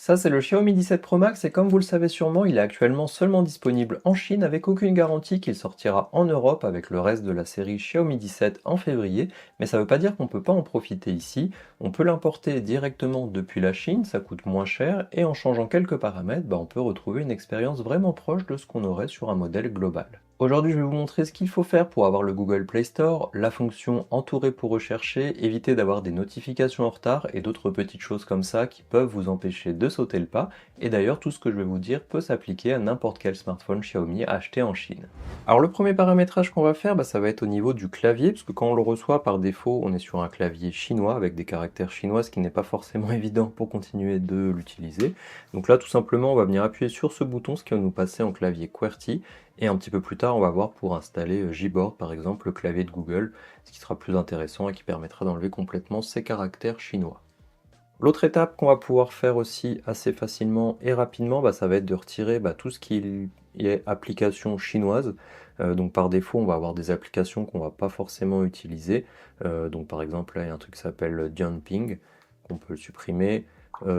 Ça, c'est le Xiaomi 17 Pro Max et comme vous le savez sûrement, il est actuellement seulement disponible en Chine avec aucune garantie qu'il sortira en Europe avec le reste de la série Xiaomi 17 en février. Mais ça ne veut pas dire qu'on ne peut pas en profiter ici. On peut l'importer directement depuis la Chine, ça coûte moins cher et en changeant quelques paramètres, on peut retrouver une expérience vraiment proche de ce qu'on aurait sur un modèle global. Aujourd'hui, je vais vous montrer ce qu'il faut faire pour avoir le Google Play Store, la fonction entourer pour rechercher, éviter d'avoir des notifications en retard et d'autres petites choses comme ça qui peuvent vous empêcher de sauter le pas. Et d'ailleurs, tout ce que je vais vous dire peut s'appliquer à n'importe quel smartphone Xiaomi acheté en Chine. Alors le premier paramétrage qu'on va faire, ça va être au niveau du clavier, parce que quand on le reçoit par défaut, on est sur un clavier chinois avec des caractères chinois, ce qui n'est pas forcément évident pour continuer de l'utiliser. Donc là, tout simplement, on va venir appuyer sur ce bouton, ce qui va nous passer en clavier QWERTY. Et un petit peu plus tard, on va voir pour installer Gboard, par exemple, le clavier de Google, ce qui sera plus intéressant et qui permettra d'enlever complètement ces caractères chinois. L'autre étape qu'on va pouvoir faire aussi assez facilement et rapidement, ça va être de retirer tout ce qui est application chinoise. Donc par défaut, on va avoir des applications qu'on ne va pas forcément utiliser. Donc par exemple, là, il y a un truc qui s'appelle Dianping, qu'on peut supprimer.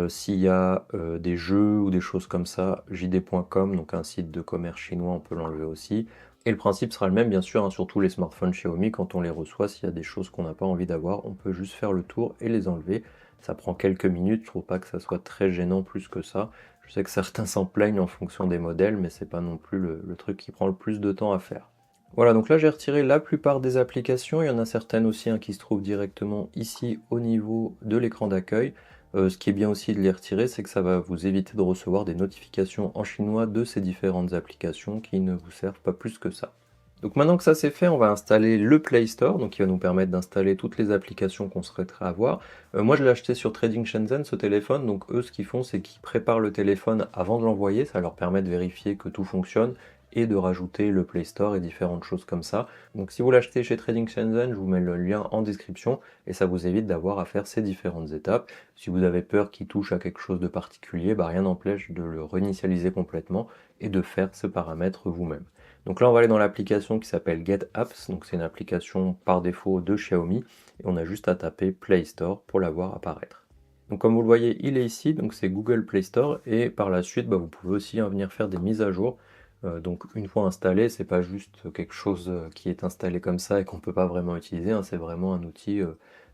S'il y a des jeux ou des choses comme ça, jd.com, donc un site de commerce chinois, on peut l'enlever aussi. Et le principe sera le même, bien sûr, sur tous les smartphones Xiaomi, quand on les reçoit, s'il y a des choses qu'on n'a pas envie d'avoir, on peut juste faire le tour et les enlever. Ça prend quelques minutes, je trouve pas que ça soit très gênant plus que ça. Je sais que certains s'en plaignent en fonction des modèles, mais c'est pas non plus le truc qui prend le plus de temps à faire. Voilà, donc là j'ai retiré la plupart des applications, il y en a certaines aussi qui se trouvent directement ici au niveau de l'écran d'accueil. Ce qui est bien aussi de les retirer, c'est que ça va vous éviter de recevoir des notifications en chinois de ces différentes applications qui ne vous servent pas plus que ça. Donc maintenant que ça c'est fait, on va installer le Play Store, donc qui va nous permettre d'installer toutes les applications qu'on souhaiterait avoir. Moi je l'ai acheté sur Trading Shenzhen ce téléphone, donc eux ce qu'ils font c'est qu'ils préparent le téléphone avant de l'envoyer, ça leur permet de vérifier que tout fonctionne et de rajouter le Play Store et différentes choses comme ça. Donc si vous l'achetez chez Trading Shenzhen, je vous mets le lien en description et ça vous évite d'avoir à faire ces différentes étapes. Si vous avez peur qu'il touche à quelque chose de particulier, rien n'empêche de le réinitialiser complètement et de faire ce paramètre vous-même. Donc là, on va aller dans l'application qui s'appelle Get Apps, donc c'est une application par défaut de Xiaomi, et on a juste à taper Play Store pour la voir apparaître. Donc comme vous le voyez, il est ici, donc c'est Google Play Store, et par la suite, vous pouvez aussi venir faire des mises à jour. Donc une fois installé, c'est pas juste quelque chose qui est installé comme ça et qu'on ne peut pas vraiment utiliser, c'est vraiment un outil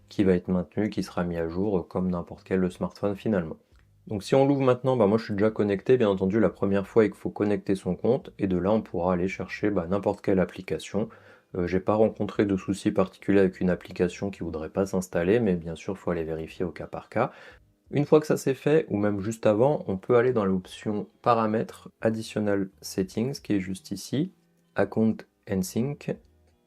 qui va être maintenu, qui sera mis à jour comme n'importe quel smartphone finalement. Donc si on l'ouvre maintenant, moi je suis déjà connecté, bien entendu la première fois il faut connecter son compte et de là on pourra aller chercher n'importe quelle application. J'ai pas rencontré de soucis particuliers avec une application qui voudrait pas s'installer, mais bien sûr il faut aller vérifier au cas par cas. Une fois que ça c'est fait, ou même juste avant, on peut aller dans l'option paramètres additional settings qui est juste ici, account and sync,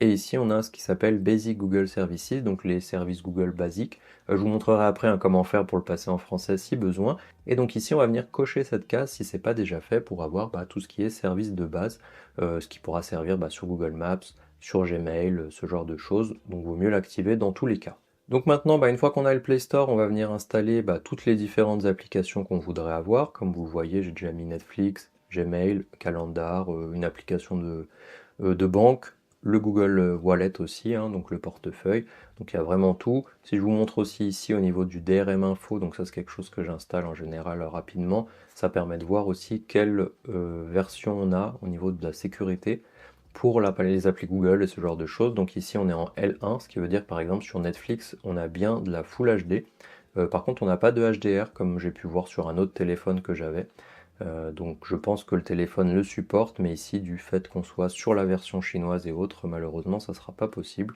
et ici on a ce qui s'appelle Basic Google Services, donc les services Google basiques. Je vous montrerai après comment faire pour le passer en français si besoin. Et donc ici on va venir cocher cette case si c'est pas déjà fait pour avoir tout ce qui est service de base, ce qui pourra servir sur Google Maps, sur Gmail, ce genre de choses. Donc vaut mieux l'activer dans tous les cas. Donc maintenant, une fois qu'on a le Play Store, on va venir installer toutes les différentes applications qu'on voudrait avoir. Comme vous le voyez, j'ai déjà mis Netflix, Gmail, Calendar, une application de banque, le Google Wallet aussi, donc le portefeuille. Donc il y a vraiment tout. Si je vous montre aussi ici au niveau du DRM Info, donc ça c'est quelque chose que j'installe en général rapidement, ça permet de voir aussi quelle version on a au niveau de la sécurité pour les applis Google et ce genre de choses. Donc ici on est en L1, ce qui veut dire par exemple sur Netflix on a bien de la Full HD. Par contre on n'a pas de HDR comme j'ai pu voir sur un autre téléphone que j'avais. Donc je pense que le téléphone le supporte, mais ici du fait qu'on soit sur la version chinoise et autres, malheureusement ça ne sera pas possible.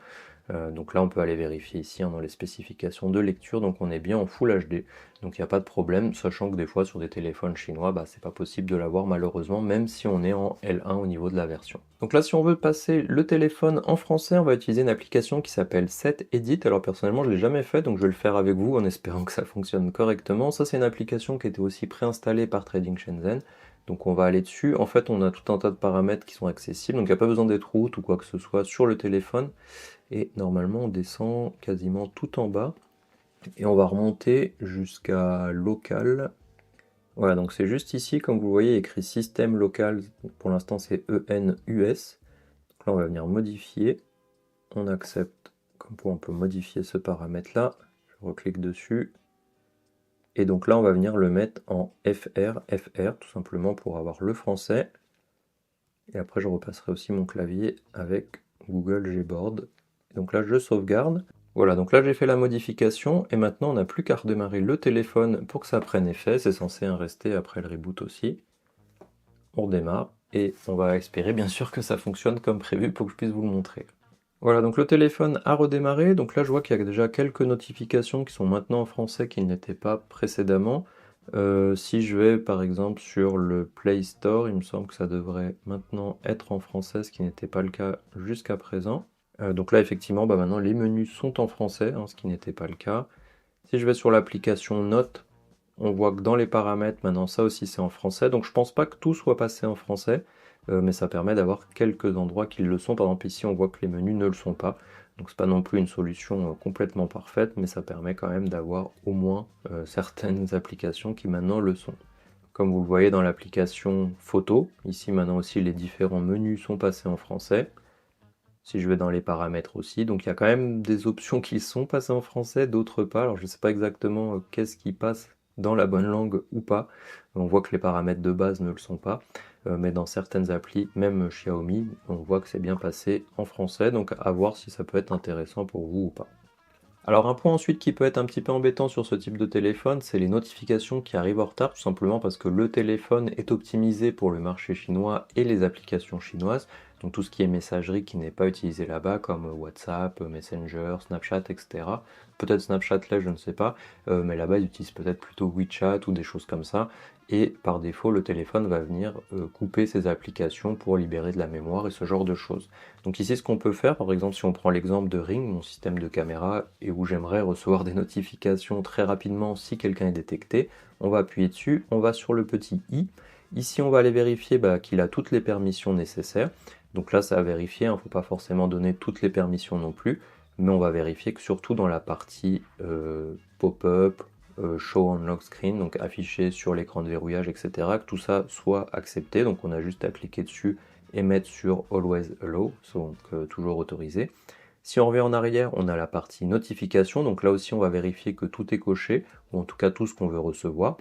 Donc là on peut aller vérifier ici dans les spécifications de lecture, donc on est bien en Full HD, donc il n'y a pas de problème, sachant que des fois sur des téléphones chinois, c'est pas possible de l'avoir malheureusement, même si on est en L1 au niveau de la version. Donc là si on veut passer le téléphone en français, on va utiliser une application qui s'appelle Set Edit. Alors personnellement je ne l'ai jamais fait, donc je vais le faire avec vous en espérant que ça fonctionne correctement. Ça c'est une application qui était aussi préinstallée par Trading Shenzhen. Donc on va aller dessus, en fait on a tout un tas de paramètres qui sont accessibles, donc il n'y a pas besoin d'être root ou quoi que ce soit sur le téléphone. Et normalement on descend quasiment tout en bas et on va remonter jusqu'à local. Voilà, donc c'est juste ici, comme vous voyez, écrit système local, pour l'instant c'est ENUS. Donc là on va venir modifier, on accepte, comme quoi on peut modifier ce paramètre là, je reclique dessus, Et donc là, on va venir le mettre en FR, tout simplement pour avoir le français. Et après, je repasserai aussi mon clavier avec Google Gboard. Donc là, je sauvegarde. Voilà, donc là, j'ai fait la modification. Et maintenant, on n'a plus qu'à redémarrer le téléphone pour que ça prenne effet. C'est censé rester après le reboot aussi. On redémarre. Et on va espérer, bien sûr, que ça fonctionne comme prévu pour que je puisse vous le montrer. Voilà, donc le téléphone a redémarré. Donc là, je vois qu'il y a déjà quelques notifications qui sont maintenant en français qui n'étaient pas précédemment. Si je vais par exemple sur le Play Store, il me semble que ça devrait maintenant être en français, ce qui n'était pas le cas jusqu'à présent. Donc là, effectivement, bah maintenant les menus sont en français, hein, ce qui n'était pas le cas. Si je vais sur l'application Notes, on voit que dans les paramètres, maintenant ça aussi c'est en français. Donc je pense pas que tout soit passé en français, mais ça permet d'avoir quelques endroits qui le sont. Par exemple ici, on voit que les menus ne le sont pas. Donc c'est pas non plus une solution complètement parfaite, mais ça permet quand même d'avoir au moins certaines applications qui maintenant le sont. Comme vous le voyez dans l'application photo, ici maintenant aussi les différents menus sont passés en français. Si je vais dans les paramètres aussi, donc il y a quand même des options qui sont passées en français, d'autres pas. Alors je ne sais pas exactement qu'est-ce qui passe dans la bonne langue ou pas. On voit que les paramètres de base ne le sont pas, mais dans certaines applis, même Xiaomi, on voit que c'est bien passé en français, donc à voir si ça peut être intéressant pour vous ou pas. Alors un point ensuite qui peut être un petit peu embêtant sur ce type de téléphone, c'est les notifications qui arrivent en retard, tout simplement parce que le téléphone est optimisé pour le marché chinois et les applications chinoises. Donc tout ce qui est messagerie qui n'est pas utilisé là-bas, comme WhatsApp, Messenger, Snapchat, etc. Peut-être Snapchat là, je ne sais pas, mais là-bas ils utilisent peut-être plutôt WeChat ou des choses comme ça. Et par défaut, le téléphone va venir couper ces applications pour libérer de la mémoire et ce genre de choses. Donc ici, ce qu'on peut faire, par exemple, si on prend l'exemple de Ring, mon système de caméra, et où j'aimerais recevoir des notifications très rapidement si quelqu'un est détecté, on va appuyer dessus, on va sur le petit i. Ici, on va aller vérifier qu'il a toutes les permissions nécessaires. Donc là, ça va vérifier, il ne faut pas forcément donner toutes les permissions non plus, mais on va vérifier que surtout dans la partie pop-up, show on lock screen, donc affiché sur l'écran de verrouillage, etc., que tout ça soit accepté. Donc on a juste à cliquer dessus et mettre sur Always Allow, donc toujours autorisé. Si on revient en arrière, on a la partie notification, donc là aussi on va vérifier que tout est coché, ou en tout cas tout ce qu'on veut recevoir.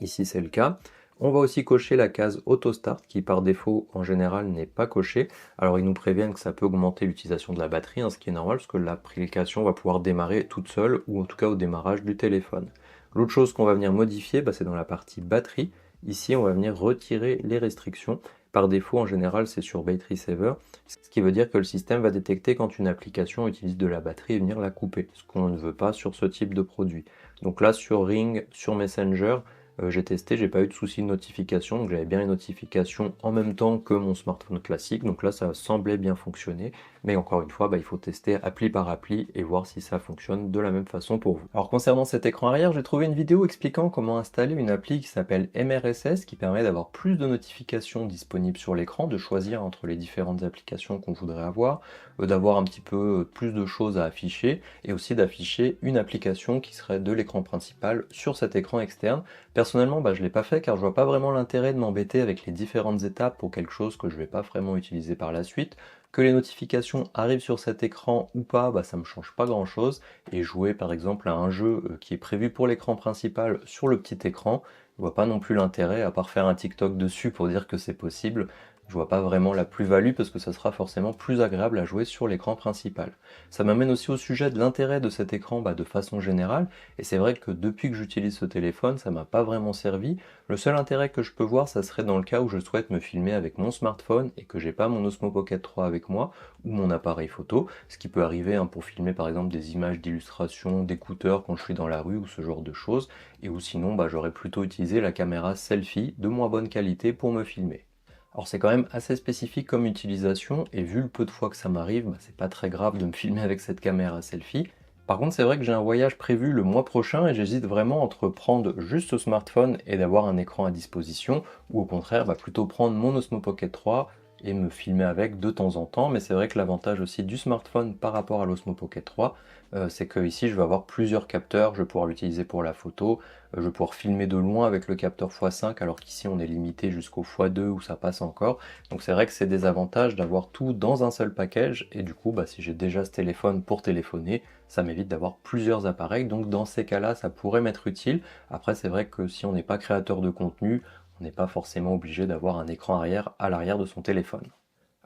Ici c'est le cas. On va aussi cocher la case Auto Start qui par défaut en général n'est pas cochée. Alors ils nous préviennent que ça peut augmenter l'utilisation de la batterie, hein, ce qui est normal parce que l'application va pouvoir démarrer toute seule ou en tout cas au démarrage du téléphone. L'autre chose qu'on va venir modifier, c'est dans la partie batterie. Ici on va venir retirer les restrictions. Par défaut en général c'est sur Battery Saver, ce qui veut dire que le système va détecter quand une application utilise de la batterie et venir la couper, ce qu'on ne veut pas sur ce type de produit. Donc là sur Ring, sur Messenger, j'ai testé, j'ai pas eu de soucis de notification, donc j'avais bien les notifications en même temps que mon smartphone classique, donc là ça semblait bien fonctionner, mais encore une fois, il faut tester appli par appli et voir si ça fonctionne de la même façon pour vous. Alors concernant cet écran arrière, j'ai trouvé une vidéo expliquant comment installer une appli qui s'appelle MRSS, qui permet d'avoir plus de notifications disponibles sur l'écran, de choisir entre les différentes applications qu'on voudrait avoir, d'avoir un petit peu plus de choses à afficher, et aussi d'afficher une application qui serait de l'écran principal sur cet écran externe. Personnellement, je ne l'ai pas fait car je vois pas vraiment l'intérêt de m'embêter avec les différentes étapes pour quelque chose que je ne vais pas vraiment utiliser par la suite. Que les notifications arrivent sur cet écran ou pas, ça me change pas grand chose. Et jouer par exemple à un jeu qui est prévu pour l'écran principal sur le petit écran, je vois pas non plus l'intérêt, à part faire un TikTok dessus pour dire que c'est possible. Je vois pas vraiment la plus-value parce que ça sera forcément plus agréable à jouer sur l'écran principal. Ça m'amène aussi au sujet de l'intérêt de cet écran de façon générale, et c'est vrai que depuis que j'utilise ce téléphone, ça m'a pas vraiment servi. Le seul intérêt que je peux voir, ça serait dans le cas où je souhaite me filmer avec mon smartphone et que j'ai pas mon Osmo Pocket 3 avec moi ou mon appareil photo, ce qui peut arriver pour filmer par exemple des images d'illustration, d'écouteurs quand je suis dans la rue ou ce genre de choses, et ou sinon j'aurais plutôt utilisé la caméra selfie de moins bonne qualité pour me filmer. Alors c'est quand même assez spécifique comme utilisation, et vu le peu de fois que ça m'arrive, c'est pas très grave de me filmer avec cette caméra selfie. Par contre c'est vrai que j'ai un voyage prévu le mois prochain et j'hésite vraiment entre prendre juste ce smartphone et d'avoir un écran à disposition, ou au contraire plutôt prendre mon Osmo Pocket 3 et me filmer avec de temps en temps. Mais c'est vrai que l'avantage aussi du smartphone par rapport à l'Osmo Pocket 3, c'est que ici je vais avoir plusieurs capteurs, je vais pouvoir l'utiliser pour la photo, je vais pouvoir filmer de loin avec le capteur x5 alors qu'ici on est limité jusqu'au x2 où ça passe encore. Donc c'est vrai que c'est des avantages d'avoir tout dans un seul package et du coup si j'ai déjà ce téléphone pour téléphoner, ça m'évite d'avoir plusieurs appareils. Donc dans ces cas-là, ça pourrait m'être utile. Après c'est vrai que si on n'est pas créateur de contenu, on n'est pas forcément obligé d'avoir un écran arrière à l'arrière de son téléphone.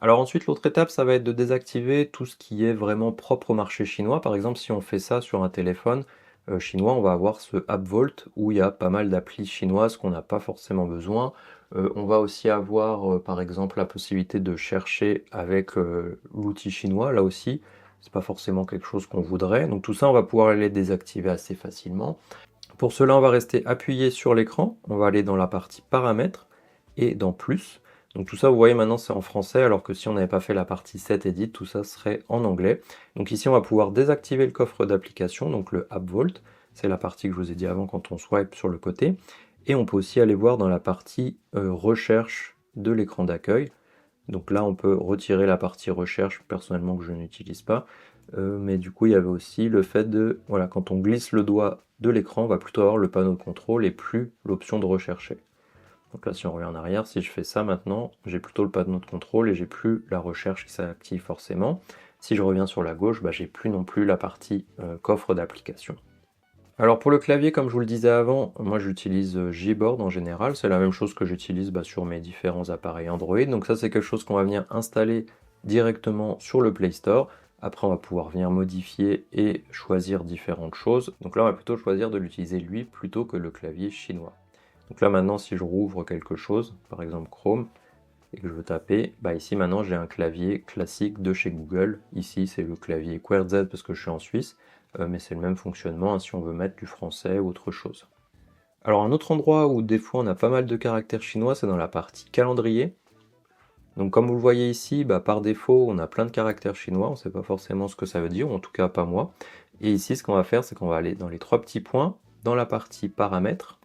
Alors ensuite, l'autre étape, ça va être de désactiver tout ce qui est vraiment propre au marché chinois. Par exemple, si on fait ça sur un téléphone chinois, on va avoir ce App Vault où il y a pas mal d'applis chinoises qu'on n'a pas forcément besoin. On va aussi avoir par exemple la possibilité de chercher avec l'outil chinois, là aussi. C'est pas forcément quelque chose qu'on voudrait. Donc tout ça, on va pouvoir les désactiver assez facilement. Pour cela, on va rester appuyé sur l'écran. On va aller dans la partie paramètres et dans plus. Donc tout ça, vous voyez maintenant, c'est en français, alors que si on n'avait pas fait la partie 7 Edit, tout ça serait en anglais. Donc ici, on va pouvoir désactiver le coffre d'application, donc le App Vault. C'est la partie que je vous ai dit avant quand on swipe sur le côté. Et on peut aussi aller voir dans la partie recherche de l'écran d'accueil. Donc là, on peut retirer la partie recherche, personnellement, que je n'utilise pas. Mais du coup, il y avait aussi le fait de, voilà, quand on glisse le doigt de l'écran, on va plutôt avoir le panneau de contrôle et plus l'option de rechercher. Donc là, si on revient en arrière, si je fais ça maintenant, j'ai plutôt le panneau de contrôle et j'ai plus la recherche qui s'active forcément. Si je reviens sur la gauche, j'ai plus non plus la partie coffre d'application. Alors pour le clavier, comme je vous le disais avant, moi j'utilise Gboard en général, c'est la même chose que j'utilise sur mes différents appareils Android, donc ça c'est quelque chose qu'on va venir installer directement sur le Play Store. Après on va pouvoir venir modifier et choisir différentes choses, donc là on va plutôt choisir de l'utiliser lui plutôt que le clavier chinois. Donc là maintenant si je rouvre quelque chose, par exemple Chrome, et que je veux taper, ici maintenant j'ai un clavier classique de chez Google. Ici c'est le clavier QWERTZ parce que je suis en Suisse, mais c'est le même fonctionnement si on veut mettre du français ou autre chose. Alors un autre endroit où des fois on a pas mal de caractères chinois, c'est dans la partie calendrier. Donc comme vous le voyez ici, par défaut on a plein de caractères chinois, on ne sait pas forcément ce que ça veut dire, ou en tout cas pas moi. Et ici ce qu'on va faire, c'est qu'on va aller dans les trois petits points, dans la partie paramètres.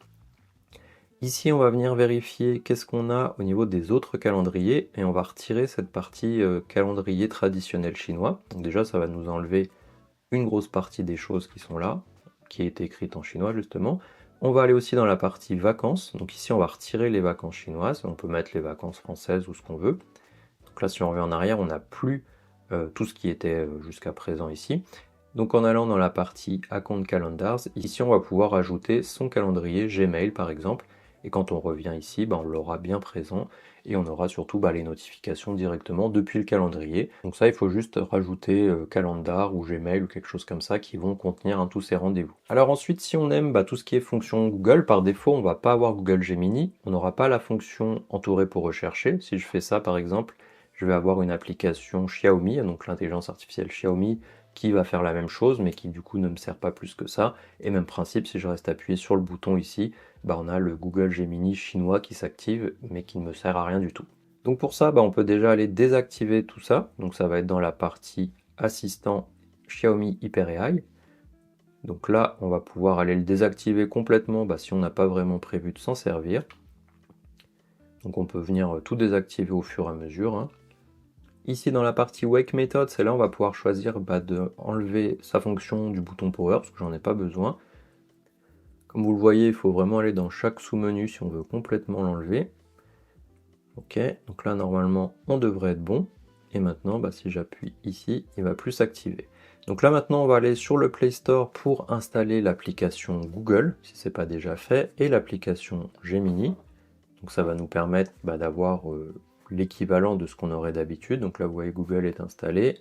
Ici, on va venir vérifier qu'est-ce qu'on a au niveau des autres calendriers et on va retirer cette partie calendrier traditionnel chinois. Donc déjà, ça va nous enlever une grosse partie des choses qui sont là, qui est écrite en chinois justement. On va aller aussi dans la partie vacances. Donc ici, on va retirer les vacances chinoises. On peut mettre les vacances françaises ou ce qu'on veut. Donc là, si on revient en arrière, on n'a plus tout ce qui était jusqu'à présent ici. Donc en allant dans la partie Account Calendars, ici on va pouvoir ajouter son calendrier Gmail par exemple. Et quand on revient ici, on l'aura bien présent et on aura surtout les notifications directement depuis le calendrier. Donc ça, il faut juste rajouter Calendar ou Gmail ou quelque chose comme ça qui vont contenir tous ces rendez-vous. Alors ensuite, si on aime tout ce qui est fonction Google, par défaut, on ne va pas avoir Google Gemini. On n'aura pas la fonction entourée pour rechercher. Si je fais ça par exemple, je vais avoir une application Xiaomi, donc l'intelligence artificielle Xiaomi, qui va faire la même chose, mais qui du coup ne me sert pas plus que ça. Et même principe, si je reste appuyé sur le bouton ici, on a le Google Gemini chinois qui s'active, mais qui ne me sert à rien du tout. Donc pour ça, on peut déjà aller désactiver tout ça. Donc ça va être dans la partie assistant Xiaomi Hyper AI. Donc là, on va pouvoir aller le désactiver complètement si on n'a pas vraiment prévu de s'en servir. Donc on peut venir tout désactiver au fur et à mesure. Ici dans la partie Wake Method, c'est là on va pouvoir choisir de enlever sa fonction du bouton Power, parce que j'en ai pas besoin. Comme vous le voyez, il faut vraiment aller dans chaque sous-menu si on veut complètement l'enlever. Ok, donc là normalement on devrait être bon. Et maintenant, si j'appuie ici, il va plus s'activer. Donc là maintenant on va aller sur le Play Store pour installer l'application Google, si ce n'est pas déjà fait, et l'application Gemini. Donc ça va nous permettre d'avoir l'équivalent de ce qu'on aurait d'habitude. Donc là vous voyez Google est installé,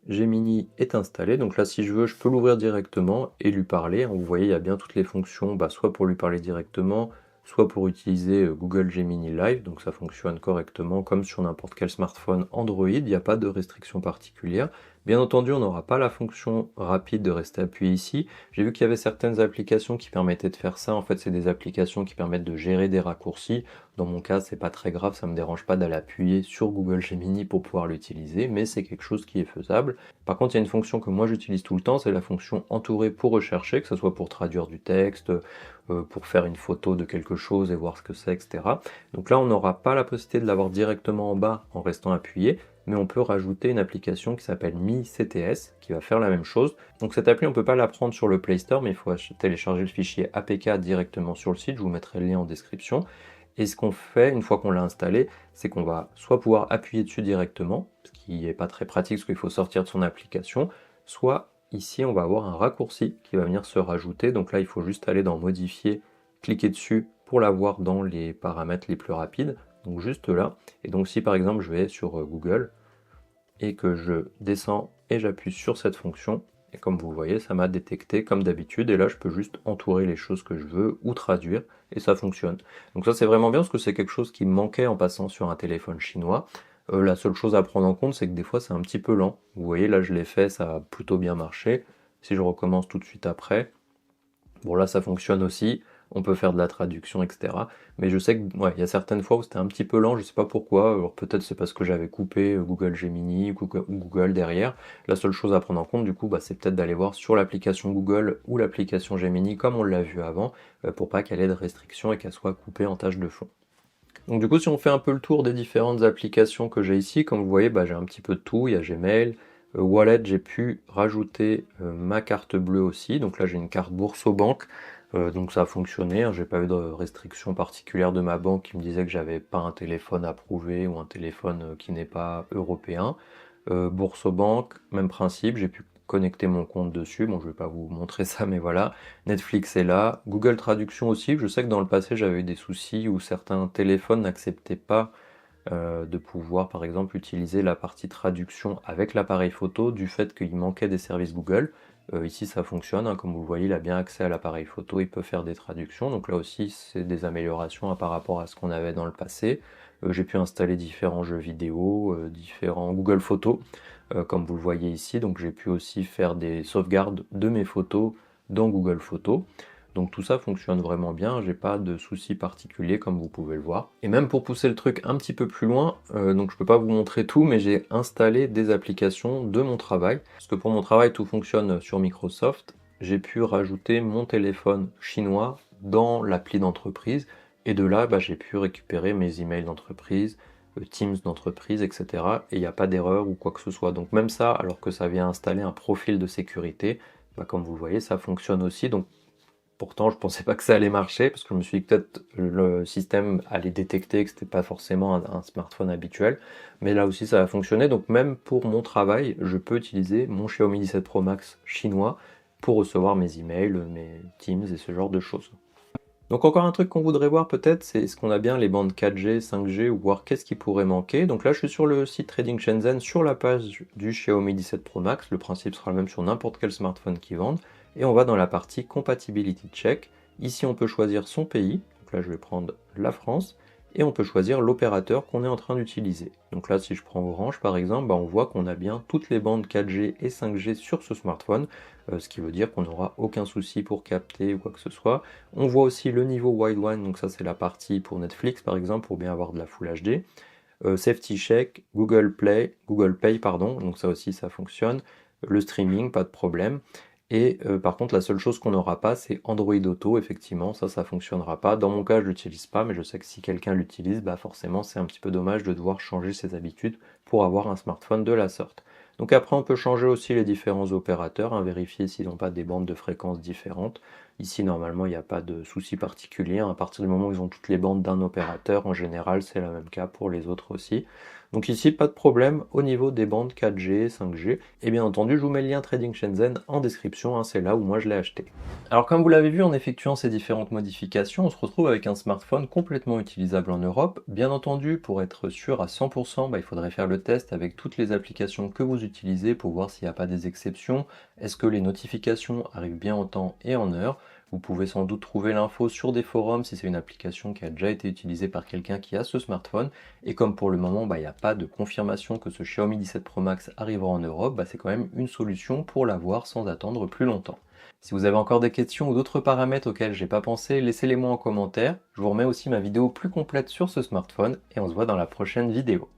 Gemini est installé, donc là si je veux je peux l'ouvrir directement et lui parler. Vous voyez il y a bien toutes les fonctions, soit pour lui parler directement, soit pour utiliser Google Gemini Live, donc ça fonctionne correctement comme sur n'importe quel smartphone Android, il n'y a pas de restriction particulière. Bien entendu, on n'aura pas la fonction rapide de rester appuyé ici. J'ai vu qu'il y avait certaines applications qui permettaient de faire ça. En fait, c'est des applications qui permettent de gérer des raccourcis. Dans mon cas, c'est pas très grave, ça me dérange pas d'aller appuyer sur Google Gemini pour pouvoir l'utiliser, mais c'est quelque chose qui est faisable. Par contre, il y a une fonction que moi j'utilise tout le temps, c'est la fonction entourer pour rechercher, que ce soit pour traduire du texte, pour faire une photo de quelque chose et voir ce que c'est, etc. Donc là, on n'aura pas la possibilité de l'avoir directement en bas en restant appuyé, mais on peut rajouter une application qui s'appelle Mi CTS, qui va faire la même chose. Donc cette appli, on ne peut pas la prendre sur le Play Store, mais il faut télécharger le fichier APK directement sur le site, je vous mettrai le lien en description. Et ce qu'on fait, une fois qu'on l'a installé, c'est qu'on va soit pouvoir appuyer dessus directement, ce qui n'est pas très pratique parce qu'il faut sortir de son application, soit ici on va avoir un raccourci qui va venir se rajouter. Donc là, il faut juste aller dans Modifier, cliquer dessus pour l'avoir dans les paramètres les plus rapides. Donc juste là. Et donc si par exemple je vais sur Google et que je descends et j'appuie sur cette fonction, et comme vous voyez, ça m'a détecté comme d'habitude, et là je peux juste entourer les choses que je veux ou traduire, et ça fonctionne. Donc ça c'est vraiment bien parce que c'est quelque chose qui me manquait en passant sur un téléphone chinois. La seule chose à prendre en compte, c'est que des fois c'est un petit peu lent. Vous voyez, là je l'ai fait, ça a plutôt bien marché. Si je recommence tout de suite après, bon là ça fonctionne aussi, on peut faire de la traduction, etc. Mais je sais que ouais, il y a certaines fois où c'était un petit peu lent, je sais pas pourquoi. Alors peut-être c'est parce que j'avais coupé Google Gemini ou Google derrière. La seule chose à prendre en compte du coup, bah, c'est peut-être d'aller voir sur l'application Google ou l'application Gemini comme on l'a vu avant, pour pas qu'elle ait de restrictions et qu'elle soit coupée en tâche de fond. Donc du coup, si on fait un peu le tour des différentes applications que j'ai ici, comme vous voyez, bah, j'ai un petit peu de tout. Il y a Gmail, Wallet, j'ai pu rajouter ma carte bleue aussi. Donc là, j'ai une carte Boursorama. Donc ça a fonctionné, hein. J'ai pas eu de restrictions particulières de ma banque qui me disait que j'avais pas un téléphone approuvé ou un téléphone qui n'est pas européen. Boursorama, même principe, j'ai pu connecter mon compte dessus. Bon, je vais pas vous montrer ça, mais voilà. Netflix est là. Google Traduction aussi. Je sais que dans le passé, j'avais eu des soucis où certains téléphones n'acceptaient pas de pouvoir, par exemple, utiliser la partie traduction avec l'appareil photo du fait qu'il manquait des services Google. Ici, ça fonctionne, hein, comme vous le voyez, il a bien accès à l'appareil photo, il peut faire des traductions. Donc là aussi, c'est des améliorations par rapport à ce qu'on avait dans le passé. J'ai pu installer différents jeux vidéo, différents Google Photos, comme vous le voyez ici. Donc j'ai pu aussi faire des sauvegardes de mes photos dans Google Photos. Donc tout ça fonctionne vraiment bien, j'ai pas de soucis particuliers comme vous pouvez le voir. Et même pour pousser le truc un petit peu plus loin, donc je peux pas vous montrer tout, mais j'ai installé des applications de mon travail. Parce que pour mon travail, tout fonctionne sur Microsoft. J'ai pu rajouter mon téléphone chinois dans l'appli d'entreprise. Et de là, bah, j'ai pu récupérer mes emails d'entreprise, Teams d'entreprise, etc. Et il n'y a pas d'erreur ou quoi que ce soit. Donc même ça, alors que ça vient installer un profil de sécurité, bah, comme vous le voyez, ça fonctionne aussi. Donc pourtant, je pensais pas que ça allait marcher parce que je me suis dit que peut-être le système allait détecter que c'était pas forcément un smartphone habituel. Mais là aussi, ça a fonctionné. Donc même pour mon travail, je peux utiliser mon Xiaomi 17 Pro Max chinois pour recevoir mes emails, mes Teams et ce genre de choses. Donc encore un truc qu'on voudrait voir peut-être, c'est est-ce qu'on a bien les bandes 4G, 5G ou voir qu'est-ce qui pourrait manquer. Donc là je suis sur le site Trading Shenzhen, sur la page du Xiaomi 17 Pro Max, le principe sera le même sur n'importe quel smartphone qu'ils vendent, et on va dans la partie Compatibility Check. Ici on peut choisir son pays, donc là je vais prendre la France, et on peut choisir l'opérateur qu'on est en train d'utiliser. Donc là si je prends Orange par exemple, bah, on voit qu'on a bien toutes les bandes 4G et 5G sur ce smartphone, ce qui veut dire qu'on n'aura aucun souci pour capter ou quoi que ce soit. On voit aussi le niveau Wideband, donc ça c'est la partie pour Netflix par exemple, pour bien avoir de la Full HD. Safety Check, Google Pay, pardon, donc ça aussi ça fonctionne. Le streaming, pas de problème. Et par contre, la seule chose qu'on n'aura pas, c'est Android Auto, effectivement, ça fonctionnera pas. Dans mon cas, je l'utilise pas, mais je sais que si quelqu'un l'utilise, bah forcément, c'est un petit peu dommage de devoir changer ses habitudes pour avoir un smartphone de la sorte. Donc après, on peut changer aussi les différents opérateurs, hein, vérifier s'ils n'ont pas des bandes de fréquences différentes. Ici, normalement, il n'y a pas de souci particulier. À partir du moment où ils ont toutes les bandes d'un opérateur, en général, c'est le même cas pour les autres aussi. Donc ici, pas de problème au niveau des bandes 4G, 5G. Et bien entendu, je vous mets le lien Trading Shenzhen en description, hein, c'est là où moi je l'ai acheté. Alors comme vous l'avez vu, en effectuant ces différentes modifications, on se retrouve avec un smartphone complètement utilisable en Europe. Bien entendu, pour être sûr à 100%, bah, il faudrait faire le test avec toutes les applications que vous utilisez pour voir s'il n'y a pas des exceptions. Est-ce que les notifications arrivent bien en temps et en heure? Vous pouvez sans doute trouver l'info sur des forums si c'est une application qui a déjà été utilisée par quelqu'un qui a ce smartphone. Et comme pour le moment, il n'y a pas de confirmation que ce Xiaomi 17 Pro Max arrivera en Europe, c'est quand même une solution pour l'avoir sans attendre plus longtemps. Si vous avez encore des questions ou d'autres paramètres auxquels j'ai pas pensé, laissez-les moi en commentaire. Je vous remets aussi ma vidéo plus complète sur ce smartphone et on se voit dans la prochaine vidéo.